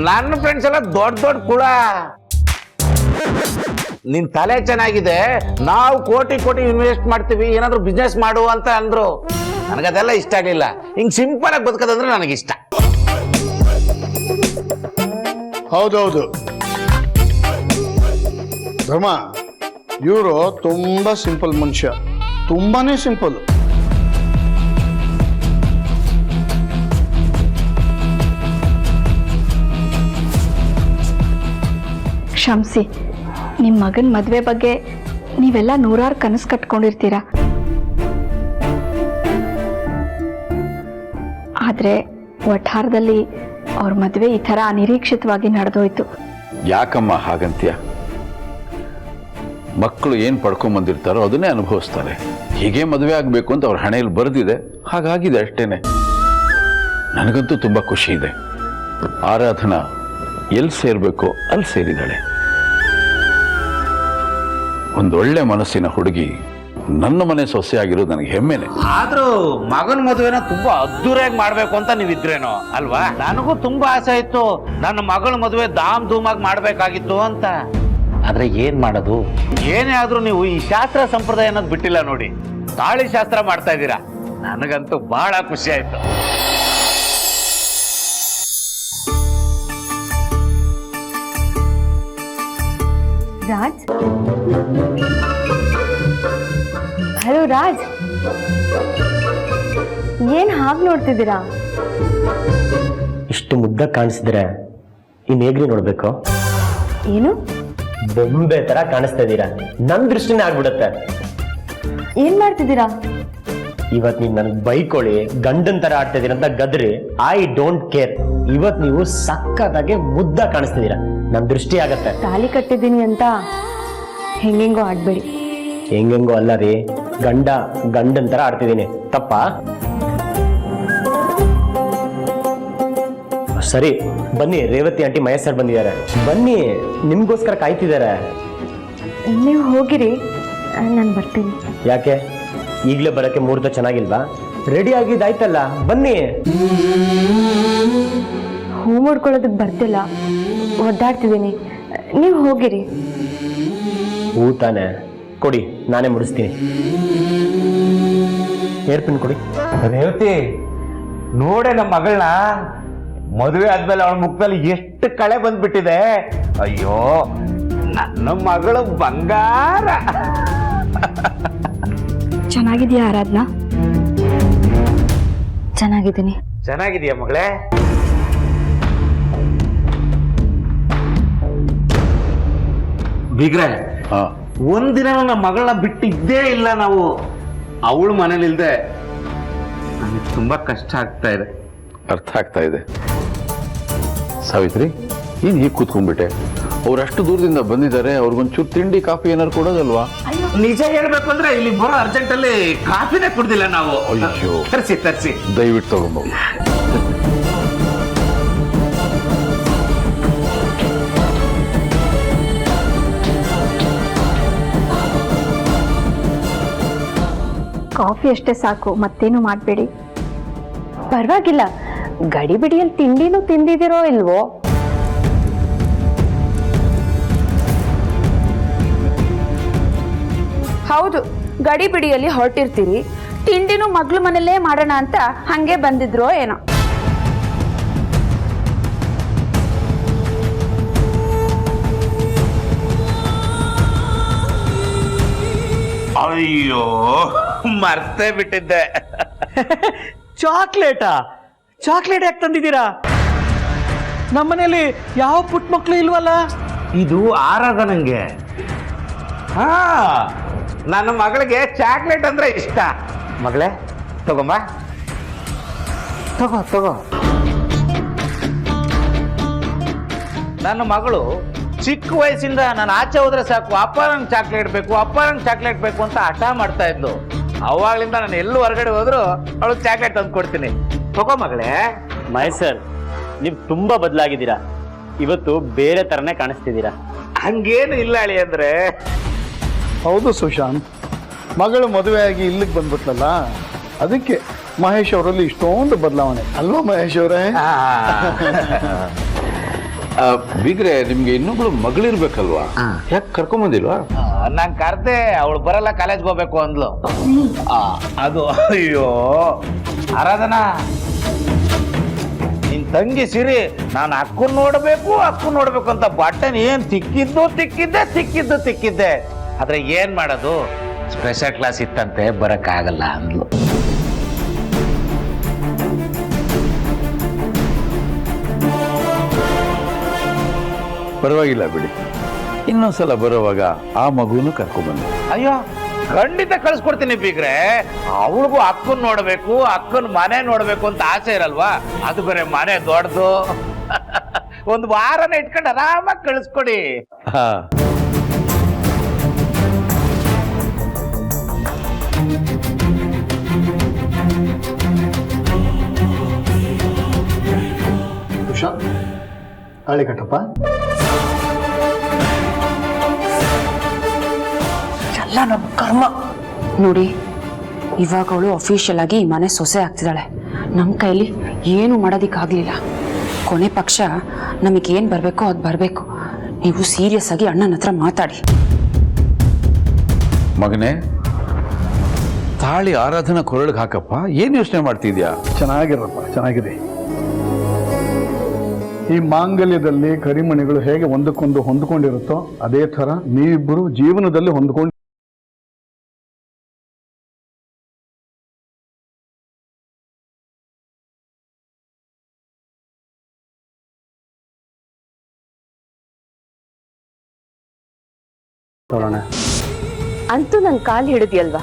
ನನ್ನ ಫ್ರೆಂಡ್ಸ್ ಎಲ್ಲ ದೊಡ್ಡ ದೊಡ್ಡ ಕುಳ. ನಿನ್ ತಲೆ ಚೆನ್ನಾಗಿದೆ, ನಾವು ಕೋಟಿ ಕೋಟಿ ಇನ್ವೆಸ್ಟ್ ಮಾಡ್ತೀವಿ, ಏನಾದ್ರು ಬಿಸ್ನೆಸ್ ಮಾಡು ಅಂತ ಅಂದ್ರು. ನನಗದೆಲ್ಲ ಇಷ್ಟ ಆಗ್ಲಿಲ್ಲ. ಹಿಂಗ್ ಸಿಂಪಲ್ ಆಗಿ ಬದುಕೋದಂದ್ರೆ ನನಗಿಷ್ಟ. ಹೌದೌದು ಧರ್ಮ, ಇವರು ತುಂಬಾ ಸಿಂಪಲ್ ಮನುಷ್ಯ, ತುಂಬಾನೇ ಸಿಂಪಲ್. ಕ್ಷಮಿಸಿ, ನಿಮ್ಮ ಮಗನ ಮದುವೆ ಬಗ್ಗೆ ನೀವೆಲ್ಲ ನೂರಾರು ಕನಸು ಕಟ್ಕೊಂಡಿರ್ತೀರ. ಆದರೆ ವಠಾರದಲ್ಲಿ ಅವ್ರ ಮದುವೆ ಈ ಥರ ಅನಿರೀಕ್ಷಿತವಾಗಿ ನಡೆದೋಯ್ತು. ಯಾಕಮ್ಮ ಹಾಗಂತ್ಯ? ಮಕ್ಕಳು ಏನು ಪಡ್ಕೊಂಬಂದಿರ್ತಾರೋ ಅದನ್ನೇ ಅನುಭವಿಸ್ತಾರೆ. ಹೀಗೆ ಮದುವೆ ಆಗಬೇಕು ಅಂತ ಅವ್ರ ಹಣೆಯಲ್ಲಿ ಬರೆದಿದೆ, ಹಾಗಾಗಿದೆ ಅಷ್ಟೇನೆ. ನನಗಂತೂ ತುಂಬ ಖುಷಿ ಇದೆ. ಆರಾಧನಾ ಎಲ್ಲಿ ಸೇರಬೇಕು ಅಲ್ಲಿ ಸೇರಿದ್ದಾಳೆ. ಒಂದೊಳ್ಳೆ ಮನಸ್ಸಿನ ಹುಡುಗಿ ನನ್ನ ಮನೆ ಸೊಸೆ ಆಗಿರೋದು ನನಗೆ ಹೆಮ್ಮೆನೆ. ಆದ್ರೂ ಮಗನ ಮದುವೆನ ತುಂಬಾ ಅದ್ದೂರಿಯಾಗಿ ಮಾಡ್ಬೇಕು ಅಂತ ನೀವಿದ್ರೇನೋ ಅಲ್ವಾ? ನನಗೂ ತುಂಬಾ ಆಸೆ ಇತ್ತು, ನನ್ನ ಮಗಳ ಮದುವೆ ಧಾಮ್ ಧೂಮಾಗಿ ಮಾಡ್ಬೇಕಾಗಿತ್ತು ಅಂತ. ಆದ್ರೆ ಏನ್ ಮಾಡೋದು? ಏನೇ ಆದ್ರೂ ನೀವು ಈ ಶಾಸ್ತ್ರ ಸಂಪ್ರದಾಯ ಅನ್ನೋದು ಬಿಟ್ಟಿಲ್ಲ ನೋಡಿ. ತಾಳಿ ಶಾಸ್ತ್ರ ಮಾಡ್ತಾ ಇದ್ದೀರಾ, ನನಗಂತೂ ಬಹಳ ಖುಷಿ ಆಯ್ತು. ರಾಜ್, ಹಲೋ ರಾಜ್, ಏನ್ ಹಾಗೆ ನೋಡ್ತಿದ್ದೀರಾ? ಇಷ್ಟು ಮುದ್ದ ಕಾಣಿಸಿದ್ರೆ ಇನ್ ಹೇಗ್ರಿ ನೋಡ್ಬೇಕು? ಏನು ಬೊಂಬೆ ತರ ಕಾಣಿಸ್ತಾ ಇದ್ದೀರಾ, ನನ್ ದೃಷ್ಟಿನೇ ಆಗ್ಬಿಡುತ್ತೆ. ಏನ್ ಮಾಡ್ತಿದ್ದೀರಾ? ಇವತ್ ನೀವು ನನಗೆ ಬೈಕೊಳ್ಳಿ, ಗಂಡನ್ ತರ ಆಡ್ತಾ ಇದೀರ ಅಂತ ಗದ್ರಿ, ಐ ಡೋಂಟ್ ಕೇರ್. ಇವತ್ ನೀವು ಸಕ್ಕತ್ತಾಗೆ ಮುದ್ದ ಕಾಣಿಸ್ತಿದ್ದೀರಾ, ನನ್ ದೃಷ್ಟಿ ಆಗತ್ತೆ. ತಾಲಿ ಕಟ್ಟಿದ್ದೀನಿ ಅಂತ ಹೆಂಗೆಂಗೋ ಆಡ್ಬೇಡಿ. ಹೆಂಗೆಂಗೋ ಅಲ್ಲ ರೀ, ಗಂಡನ್ ತರ ಆಡ್ತಿದ್ದೀನಿ, ತಪ್ಪಾ? ಸರಿ ಬನ್ನಿ, ರೇವತಿ ಆಂಟಿ ಮಹೇಶ್ ಸರ್ ಬಂದಿದ್ದಾರೆ, ಬನ್ನಿ, ನಿಮ್ಗೋಸ್ಕರ ಕಾಯ್ತಿದ್ದಾರೆ. ನೀವು ಹೋಗಿರಿ, ನಾನು ಬರ್ತೀನಿ. ಯಾಕೆ ಈಗಲೇ ಬರಕ್ಕೆ ಮುಹೂರ್ತ ಚೆನ್ನಾಗಿಲ್ವಾ? ರೆಡಿ ಆಗಿದ್ದಾಯ್ತಲ್ಲ, ಬನ್ನಿ. ಹೂ ಮಾಡ್ಕೊಳ್ಳೋದಕ್ಕೆ ಬರ್ತಿಲ್ಲ, ಒದ್ದಾಡ್ತಿದ್ದೀನಿ, ನೀವು ಹೋಗಿರಿ. ಹೂ ತಾನೆ, ಕೊಡಿ, ನಾನೇ ಮುಡಿಸ್ತೀನಿ. ಏರ್ಪಿನ್ ಕೊಡಿ. ರೇವತಿ ನೋಡೆ ನಮ್ಮ ಮಗಳನ್ನ, ಮದುವೆ ಆದ್ಮೇಲೆ ಅವಳ ಮುಖದಲ್ಲಿ ಎಷ್ಟು ಕಳೆ ಬಂದ್ಬಿಟ್ಟಿದೆ. ಅಯ್ಯೋ, ನನ್ನ ಮಗಳು ಬಂಗಾರ. ಚೆನ್ನಾಗಿದೆಯಾ ಆರಾಧನಾ? ಚೆನ್ನಾಗಿದ್ದೀನಿ. ಚೆನ್ನಾಗಿದೆಯಾ ಮಗಳೇ? ಬಿಗ್ರೆ, ಒಂದಿನ ನನ್ನ ಮಗಳನ್ನ ಬಿಟ್ಟಿದ್ದೇ ಇಲ್ಲ ನಾವು. ಅವಳು ಮನೇಲಿಲ್ದೆ ನನಗೆ ತುಂಬಾ ಕಷ್ಟ ಆಗ್ತಾ ಇದೆ. ಅರ್ಥ ಆಗ್ತಾ ಇದೆ. ಸಾವಿತ್ರಿ, ನೀನು ಹೀಗೆ ಕೂತ್ಕೊಂಡ್ಬಿಟ್ಟೆ? ಅವ್ರಷ್ಟು ದೂರದಿಂದ ಬಂದಿದ್ದಾರೆ, ಅವ್ರಿಗೊಂಚೂರು ತಿಂಡಿ ಕಾಫಿ ಏನಾರು ಕೊಡೋದಲ್ವಾ? ನಿಜ ಹೇಳ್ಬೇಕು ಅಂದ್ರೆ ಇಲ್ಲಿ ಬರೋ ಅರ್ಜೆಂಟ್ ಅಲ್ಲಿ ಕಾಫಿನೇ ಕುಡ್ದಿಲ್ಲ ನಾವು. ಅಯ್ಯೋ, ತರ್ಸಿ ದಯವಿಟ್ಟು ತಗೊಂಬೋಗಿ. ಕಾಫಿ ಅಷ್ಟೇ ಸಾಕು, ಮತ್ತೇನು ಮಾಡಬೇಡಿ. ಪರವಾಗಿಲ್ಲ, ಗಡಿಬಿಡಿಯಲ್ಲಿ ತಿಂಡಿನೂ ತಿಂದಿದಿರೋ ಇಲ್ವೋ? ಹೌದು, ಗಡಿಬಿಡಿಯಲ್ಲಿ ಹೊರಟಿರ್ತೀರಿ, ತಿಂಡಿನೂ ಮಗ್ಳು ಮನೆಯಲ್ಲೇ ಮಾಡೋಣ ಅಂತ ಹಂಗೆ ಬಂದಿದ್ರೋ ಏನೋ. ಅಯ್ಯೋ, ಮರ್ತೇ ಬಿಟ್ಟಿದ್ದೆ. ಚಾಕ್ಲೇಟಾ? ಚಾಕ್ಲೇಟ್ ಯಾಕೆ ತಂದಿದ್ದೀರಾ? ನಮ್ಮನೇಲಿ ಯಾವ ಪುಟ್ಟ ಮಕ್ಕಳು ಇಲ್ವಲ್ಲ. ಇದು ಆರಾಧನಂಗೆ. ಹಾ, ನನ್ನ ಮಗಳಿಗೆ ಚಾಕ್ಲೇಟ್ ಅಂದ್ರೆ ಇಷ್ಟ. ಮಗಳೇ ತಗೊಂಬ, ತಗೋ. ನನ್ನ ಮಗಳು ಚಿಕ್ಕ ವಯಸ್ಸಿಂದ ನಾನು ಆಚೆ ಹೋದ್ರೆ ಸಾಕು, ಅಪ್ಪ ನಂಗೆ ಚಾಕ್ಲೇಟ್ ಬೇಕು ಅಂತ ಹಠ ಮಾಡ್ತಾ ಇದ್ಲು. ಅವಾಗ್ಲಿಂದ ನಾನು ಎಲ್ಲೂ ಹೊರಗಡೆ ಹೋದ್ರು ಅವಳು ಚಾಕ್ಲೇಟ್ ತಂದು ಕೊಡ್ತೀನಿ. ತಗೋ ಮಗಳೇ. ಮಹೇಶ್ ಸರ್, ನೀವು ತುಂಬಾ ಬದಲಾಗಿದ್ದೀರಾ, ಇವತ್ತು ಬೇರೆ ತರನೇ ಕಾಣಿಸ್ತಿದ್ದೀರಾ. ಹಂಗೇನು ಇಲ್ಲ ಅಳಿ ಅಂದ್ರೆ. ಹೌದು ಸುಶಾಂತ್, ಮಗಳು ಮದುವೆಯಾಗಿ ಇಲ್ಲಿಗೆ ಬಂದ್ಬಿಟ್ಲಲ್ಲ, ಅದಕ್ಕೆ ಮಹೇಶ್ ಅವರಲ್ಲಿ ಇಷ್ಟೊಂದು ಬದಲಾವಣೆ ಅಲ್ವಾ ಮಹೇಶ್ ಅವರೇ? ಬೀಗ್ರೆ ನಿಮ್ಗೆ ಇನ್ನೊಬ್ಳು ಮಗಳಿರ್ಬೇಕಲ್ವಾ? ಯಾಕೆ ಕರ್ಕೊಂಬಂದಿಲ್ವಾ? ನಾನ್ ಕರ್ದೆ, ಅವಳು ಬರಲ್ಲ, ಕಾಲೇಜ್ಗೆ ಹೋಗ್ಬೇಕು ಅಂದ್ಲು. ಅದು ಅಯ್ಯೋ ಆರಾಧನಾ, ನಿನ್ ತಂಗಿ ಸಿರಿ ನಾನು ಅಕ್ಕನ್ ನೋಡ್ಬೇಕು ಅಂತ ಬಟನ್ ಏನ್ ತಿಕ್ಕಿದ್ದೆ. ಆದ್ರೆ ಏನ್ ಮಾಡೋದು, ಸ್ಪೆಷಲ್ ಕ್ಲಾಸ್ ಇತ್ತಂತೆ, ಬರಕ್ಕಾಗಲ್ಲ ಅಂದ್ಲು. ಪರವಾಗಿಲ್ಲ ಬಿಡಿ, ಇನ್ನೊಂದ್ಸಲ ಬರೋವಾಗ ಆ ಮಗುನು ಕರ್ಕೊಂಡ್ಬಂದು. ಅಯ್ಯೋ ಖಂಡಿತ ಕಳ್ಸ್ಕೊಡ್ತೀನಿ ಬೀಗ್ರೆ. ಅವಳಿಗೂ ಅಕ್ಕನ್ ನೋಡ್ಬೇಕು, ಅಕ್ಕನ್ ಮನೆ ನೋಡ್ಬೇಕು ಅಂತ ಆಸೆ ಇರಲ್ವಾ? ಅದು ಬೇರೆ ಮನೆ ದೊಡ್ಡದು. ಒಂದು ವಾರನ ಇಟ್ಕೊಂಡು ಆರಾಮಾಗಿ ಕಳಿಸ್ಕೊಡಿ. ಹಾ, ಸುಶಾಂತ್, ತಾಳಿ ಕಟ್ಟಪ್ಪ. ಎಲ್ಲ ನಮ್ಮ ಕರ್ಮ ನೋಡಿ. ಇವಾಗ ಅವಳು ಅಫಿಷಿಯಲ್ ಆಗಿ ಈ ಮನೆ ಸೊಸೆ ಆಗ್ತಿದ್ದಾಳೆ. ನಮ್ಮ ಕೈಲಿ ಏನು ಮಾಡೋದಿಕ್ಕಾಗಲಿಲ್ಲ. ಕೊನೆ ಪಕ್ಷ ನಮಗೇನು ಬರಬೇಕೋ ಅದು ಬರಬೇಕು. ನೀವು ಸೀರಿಯಸ್ ಆಗಿ ಅಣ್ಣನ ಹತ್ರ ಮಾತಾಡಿ. ಮಗನೇ, ತಾಳಿ ಆರಾಧನಾ ಕೊರಳಿಗೆ ಹಾಕಪ್ಪ. ಏನು ಯೋಚನೆ ಮಾಡ್ತಿದ್ಯಾ? ಚೆನ್ನಾಗಿರಪ್ಪ, ಚೆನ್ನಾಗಿದೆ. ಈ ಮಾಂಗಲ್ಯದಲ್ಲಿ ಕರಿಮಣಿಗಳು ಹೇಗೆ ಒಂದಕ್ಕೊಂದು ಹೊಂದ್ಕೊಂಡಿರುತ್ತೋ ಅದೇ ಥರ ನೀವಿಬ್ಬರು ಜೀವನದಲ್ಲಿ ಹೊಂದ್ಕೊಂಡು ಅಂತೂ ನನ್ನ ಕಾಲು ಹಿಡಿದ್ಯಲ್ವಾ?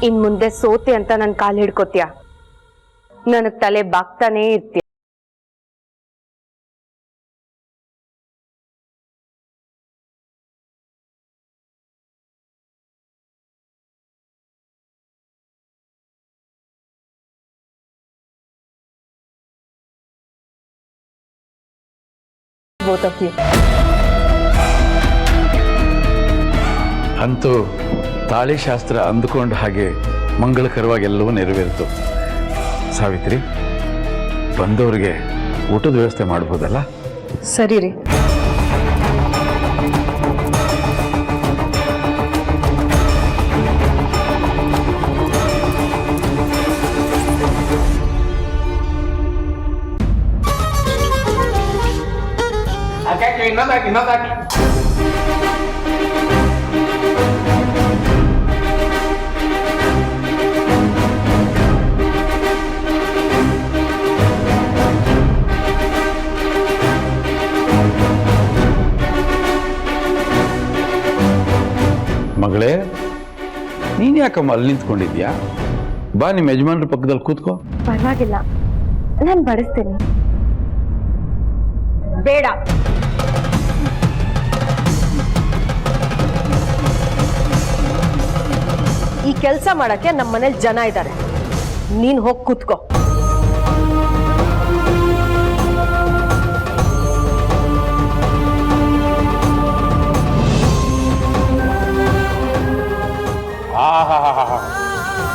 ಇನ್ ಮುಂದೆ ಸೋತೆ ಅಂತ ನನ್ನ ಕಾಲು ಹಿಡ್ಕೋತೀಯ? ನನಗ್ ತಲೆ ಬಾಗ್ತಾನೇ ಇರ್ತೀಯ. both of you. ಅಂತೂ ತಾಳಿ ಶಾಸ್ತ್ರ ಅಂದುಕೊಂಡ ಹಾಗೆ ಮಂಗಳಕರವಾಗಿ ಎಲ್ಲವೂ ನೆರವೇರಿತು. ಸಾವಿತ್ರಿ, ಬಂದವರಿಗೆ ಊಟದ ವ್ಯವಸ್ಥೆ ಮಾಡ್ಬೋದಲ್ಲ? ಸರಿ ರೀ. ಇನ್ನೊಂದಾಕಿ. ಮಗಳೇ, ನೀನ್ ಯಾಕಮ್ಮ ಅಲ್ಲಿ ನಿಂತ್ಕೊಂಡಿದ್ಯಾ? ಬಾ, ನಿಮ್ಮ ಯಜಮಾನ್ರ ಪಕ್ಕದಲ್ಲಿ ಕೂತ್ಕೋ. ಪರವಾಗಿಲ್ಲ, ನಾನು ಬಡಿಸ್ತೇನೆ. ಬೇಡ. ಈ ಕೆಲಸ ಮಾಡಕ್ಕೆ ನಮ್ಮ ಮನೇಲಿ ಜನ ಇದ್ದಾರೆ. ನೀನ್ ಹೋಗಿ ಕೂತ್ಕೋ.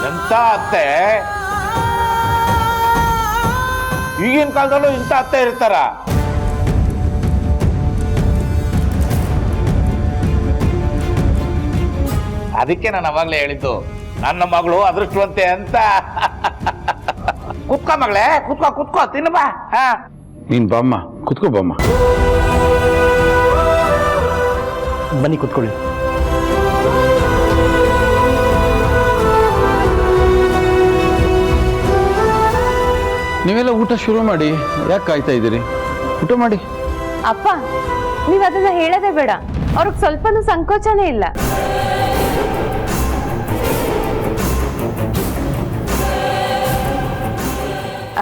ಎಂತ ಅತ್ತೆ! ಈಗಿನ ಕಾಲದಲ್ಲೂ ಇಂಥ ಅತ್ತೆ ಇರ್ತಾರ? ಅದಕ್ಕೆ ನಾನು ಅವಾಗ್ಲೇ ಹೇಳಿದ್ದು, ನನ್ನ ಮಗಳು ಅದೃಷ್ಟವಂತೆ ಅಂತ. ಕುತ್ಕೋ ಮಗಳೇ, ಕುತ್ಕೋ, ತಿನ್ನು ಬಾ. ನೀನ್ ಬಾಮ್ಮ, ಕುತ್ಕೋ ಬಾಮ್ಮ. ಬನ್ನಿ ಕೂತ್ಕೊಳ್ಳಿ. ನೀವೆಲ್ಲ ಊಟ ಶುರು ಮಾಡಿ. ಯಾಕೆ ಕಾಯ್ತಾ ಇದ್ದೀರಿ? ಊಟ ಮಾಡಿ. ಅಪ್ಪ, ನೀವ್ ಅದನ್ನ ಹೇಳೋದೇ ಬೇಡ. ಅವ್ರಿಗೆ ಸ್ವಲ್ಪನೂ ಸಂಕೋಚನೇ ಇಲ್ಲ.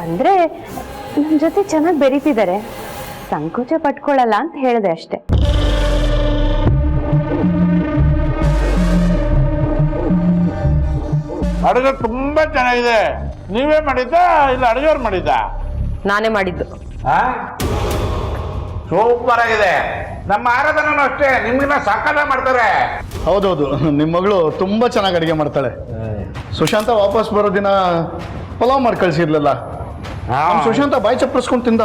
ಅಂದ್ರೆ ನನ್ ಜೊತೆ ಚೆನ್ನಾಗಿ ಬೆರೀತಿದ್ದಾರೆ, ಸಂಕೋಚ ಪಟ್ಕೊಳ್ಳಲ್ಲ ಅಂತ ಹೇಳಿದೆ ಅಷ್ಟೆ. ಅಡುಗೆ ತುಂಬಾ ಚೆನ್ನಾಗಿದೆ. ನೀವೇ ಮಾಡಿದ್ದ ಇಲ್ಲ ಅಡುಗೆಯವ್ರು ಮಾಡಿದ್ದ? ನಾನೇ ಮಾಡಿದ್ದು. ಸೂಪರ್ ಆಗಿದೆ. ನಮ್ಮ ಆರಾಧನೂ ಅಷ್ಟೇ, ನಿಮ್ಗಿನ್ನ ಸಾಕಾಗ ಮಾಡ್ತಾರೆ. ಹೌದೌದು, ನಿಮ್ಮ ಮಗಳು ತುಂಬಾ ಚೆನ್ನಾಗಿ ಅಡುಗೆ ಮಾಡ್ತಾಳೆ. ಸುಶಾಂತ ವಾಪಸ್ ಬರೋ ದಿನ ಪಲಾವ್ ಮಾಡಿ ಕಳಿಸಿರ್ಲಿಲ್ಲ, ನಮ್ ಸುಶಾಂತ ಬಾಯಿ ಚಪ್ಪರಿಸ್ಕೊಂಡು ತಿಂದ.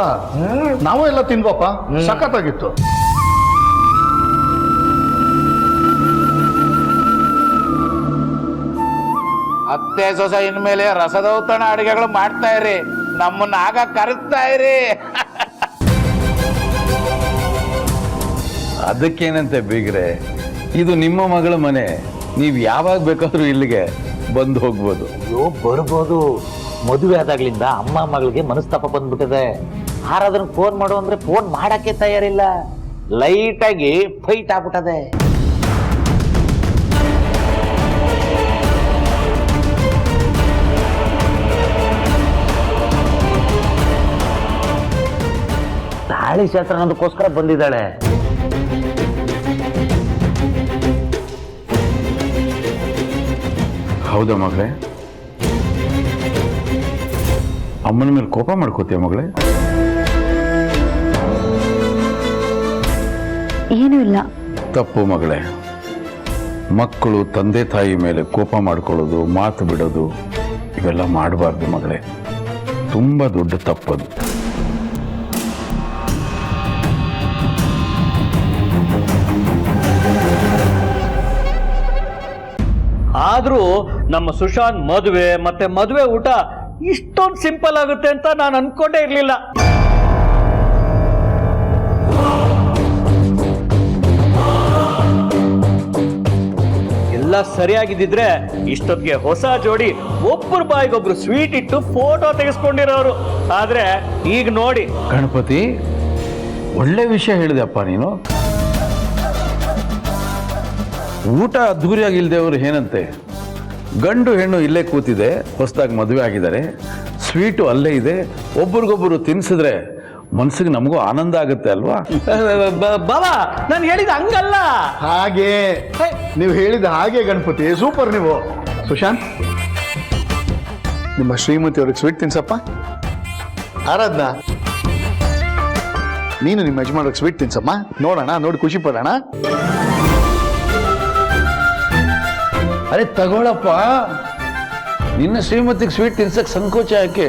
ನಾವು ಎಲ್ಲ ತಿಂದ್ವಪ್ಪ, ಸಖತ್ತಾಗಿತ್ತು. ಅತ್ತೆ ಸೊಸೆ ಇನ್ಮೇಲೆ ರಸದೌತಣ ಅಡಿಗೆಗಳು ಮಾಡ್ತಾ ಇರಿ, ನಮ್ಮನ್ನ ಆಗ ಕರೆಸ್ತಾ ಇರಿ. ಅದಕ್ಕೇನಂತೆ ಬೀಗ್ರೆ, ಇದು ನಿಮ್ಮ ಮಗಳ ಮನೆ, ನೀವು ಯಾವಾಗ ಬೇಕಾದ್ರೂ ಇಲ್ಲಿಗೆ ಬಂದು ಹೋಗ್ಬೋದು. ಅಯ್ಯೋ ಬರ್ಬೋದು. ಮದುವೆ ಆದಾಗ್ಲಿಂದ ಅಮ್ಮ ಮಗಳಿಗೆ ಮನಸ್ತಾಪ ಬಂದ್ಬಿಟ್ಟಿದೆ. ಯಾರಾದ್ರೂ ಫೋನ್ ಮಾಡು ಅಂದ್ರೆ ಫೋನ್ ಮಾಡಕ್ಕೆ ತಯಾರಿಲ್ಲ. ಲೈಟ್ ಆಗಿ ಫೈಟ್ ಆಗ್ಬಿಟ್ಟದೆ. ತಾಳಿ ಶಾಸ್ತ್ರ ಅನ್ನೋದಕ್ಕೋಸ್ಕರ ಬಂದಿದ್ದಾಳೆ. ಹೌದಾ ಮಗಳೇ? ಅಮ್ಮನ ಮೇಲೆ ಕೋಪ ಮಾಡ್ಕೋತೀಯ ಮಗಳೇ? ಏನೂ ಇಲ್ಲ. ತಪ್ಪು ಮಗಳೇ. ಮಕ್ಕಳು ತಂದೆ ತಾಯಿ ಮೇಲೆ ಕೋಪ ಮಾಡ್ಕೊಳ್ಳೋದು, ಮಾತು ಬಿಡೋದು, ಇವೆಲ್ಲ ಮಾಡಬಾರ್ದು ಮಗಳೇ. ತುಂಬ ದೊಡ್ಡ ತಪ್ಪದು. ಆದ್ರೂ ನಮ್ಮ ಸುಶಾಂತ್ ಮದುವೆ ಮತ್ತೆ ಮದುವೆ ಊಟ ಇಷ್ಟೊಂದು ಸಿಂಪಲ್ ಆಗುತ್ತೆ ಅಂತ ನಾನು ಅನ್ಕೊಂಡೇ ಇರ್ಲಿಲ್ಲ. ಎಲ್ಲ ಸರಿಯಾಗಿದ್ದಿದ್ರೆ ಇಷ್ಟೊತ್ತಿಗೆ ಹೊಸ ಜೋಡಿ ಒಬ್ಬರು ಬಾಯಿಗೊಬ್ರು ಸ್ವೀಟ್ ಇಟ್ಟು ಫೋಟೋ ತೆಗೆಸ್ಕೊಂಡಿರೋರು. ಆದ್ರೆ ಈಗ ನೋಡಿ. ಗಣಪತಿ, ಒಳ್ಳೆ ವಿಷಯ ಹೇಳಿದೆಪ್ಪ ನೀನು. ಊಟ ಅದ್ಧೂರಿಯಾಗಿಲ್ದೆ ಅವರು ಏನಂತೆ, ಗಂಡು ಹೆಣ್ಣು ಇಲ್ಲೇ ಕೂತಿದೆ, ಹೊಸದಾಗಿ ಮದುವೆ ಆಗಿದ್ದಾರೆ, ಸ್ವೀಟು ಅಲ್ಲೇ ಇದೆ, ಒಬ್ರಿಗೊಬ್ಬರು ತಿನ್ಸಿದ್ರೆ ಮನ್ಸಿಗೆ ನಮಗೂ ಆನಂದ ಆಗುತ್ತೆ ಅಲ್ವಾ? ಬಾಬಾ, ನಾನು ಹೇಳಿದ ಹಂಗಲ್ಲ. ಹಾಗೆ ನೀವು ಹೇಳಿದ ಹಾಗೆ ಗಣಪತಿ, ಸೂಪರ್ ನೀವು. ಸುಶಾಂತ್, ನಿಮ್ಮ ಶ್ರೀಮತಿ ಅವ್ರಿಗೆ ಸ್ವೀಟ್ ತಿನ್ಸಪ್ಪ. ಆರಾಧ್ನಾ, ನೀನು ನಿಮ್ಮ ಯಜಮಾನ್ರಿಗೆ ಸ್ವೀಟ್ ತಿನ್ಸಮ್ಮ, ನೋಡೋಣ, ನೋಡಿ ಖುಷಿ ಪಡೋಣ. ಅರೆ ತಗೊಳಪ್ಪ, ನಿನ್ನ ಶ್ರೀಮತಿಗೆ ಸ್ವೀಟ್ ತಿನ್ಸಕ್ ಸಂಕೋಚ ಯಾಕೆ?